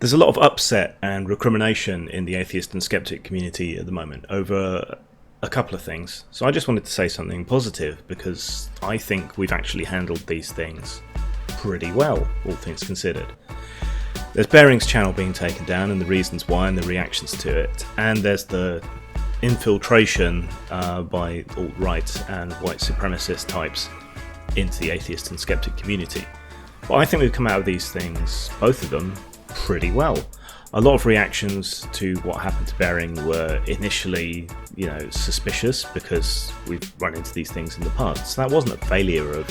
There's a lot of upset and recrimination in the atheist and skeptic community at the moment over a couple of things. So I just wanted to say something positive, because I think we've actually handled these things pretty well, all things considered. There's Bering's channel being taken down and the reasons why and the reactions to it, and there's the infiltration by alt-right and white supremacist types into the atheist and skeptic community. But I think we've come out of these things, both of them, pretty well. A lot of reactions to what happened to Bering were initially, suspicious, because we've run into these things in the past. So that wasn't a failure of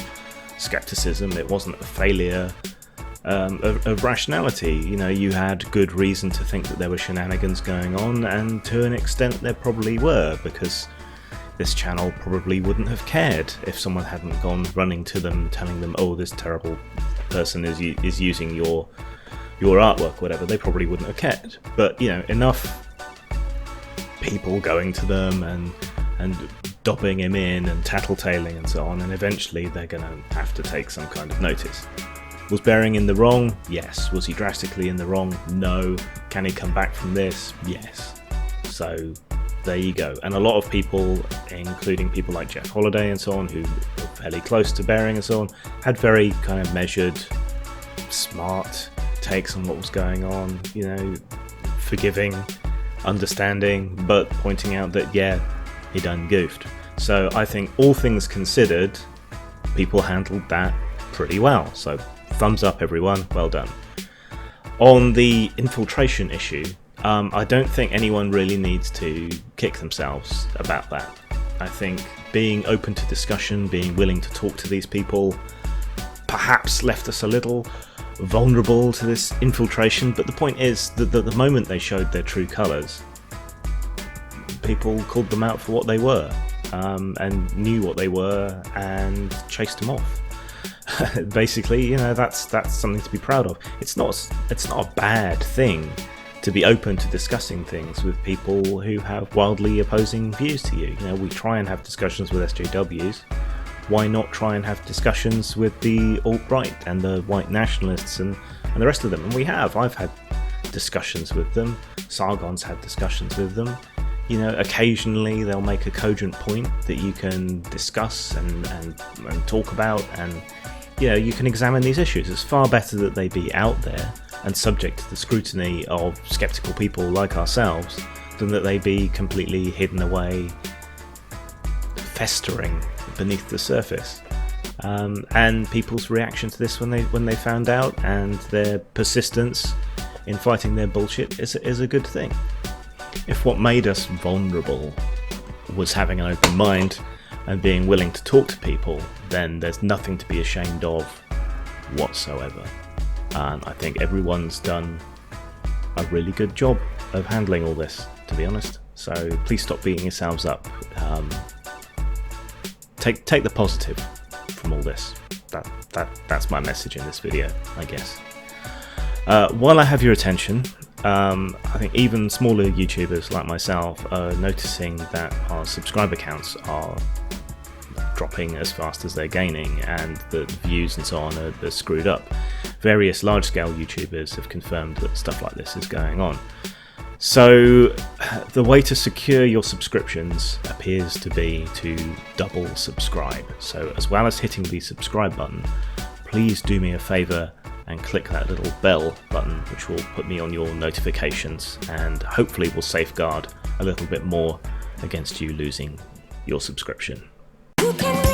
skepticism, it wasn't a failure of rationality. You had good reason to think that there were shenanigans going on, and to an extent there probably were, because this channel probably wouldn't have cared if someone hadn't gone running to them telling them, oh, this terrible person is using your artwork, whatever. They probably wouldn't have cared. But enough people going to them and dobbing him in and tattletaling and so on, and eventually they're going to have to take some kind of notice. Was Bering in the wrong? Yes. Was he drastically in the wrong? No. Can he come back from this? Yes. So there you go. And a lot of people, including people like Jeff Holiday and so on, who were fairly close to Bering and so on, had very kind of measured, smart takes on what was going on, forgiving, understanding, but pointing out that, yeah, he done goofed. So I think all things considered, people handled that pretty well. So thumbs up, everyone, well done. On the infiltration issue, I don't think anyone really needs to kick themselves about that. I think being open to discussion, being willing to talk to these people, perhaps left us a little vulnerable to this infiltration, but the point is that the moment they showed their true colours, people called them out for what they were, and knew what they were and chased them off. Basically, that's something to be proud of. It's not a bad thing to be open to discussing things with people who have wildly opposing views to you. We try and have discussions with SJWs. Why not try and have discussions with the alt-right and the white nationalists and the rest of them? And we have. I've had discussions with them. Sargon's had discussions with them. Occasionally they'll make a cogent point that you can discuss and talk about, and you can examine these issues. It's far better that they be out there and subject to the scrutiny of skeptical people like ourselves than that they be completely hidden away, festering beneath the surface. And people's reaction to this when they found out, and their persistence in fighting their bullshit is a good thing. If what made us vulnerable was having an open mind and being willing to talk to people, then there's nothing to be ashamed of whatsoever. And I think everyone's done a really good job of handling all this, to be honest. So please stop beating yourselves up. Take the positive from all this. That's my message in this video, I guess. While I have your attention, I think even smaller YouTubers like myself are noticing that our subscriber counts are dropping as fast as they're gaining, and the views and so on are screwed up. Various large-scale YouTubers have confirmed that stuff like this is going on. So the way to secure your subscriptions appears to be to double subscribe. So as well as hitting the subscribe button, please do me a favour and click that little bell button, which will put me on your notifications and hopefully will safeguard a little bit more against you losing your subscription. You can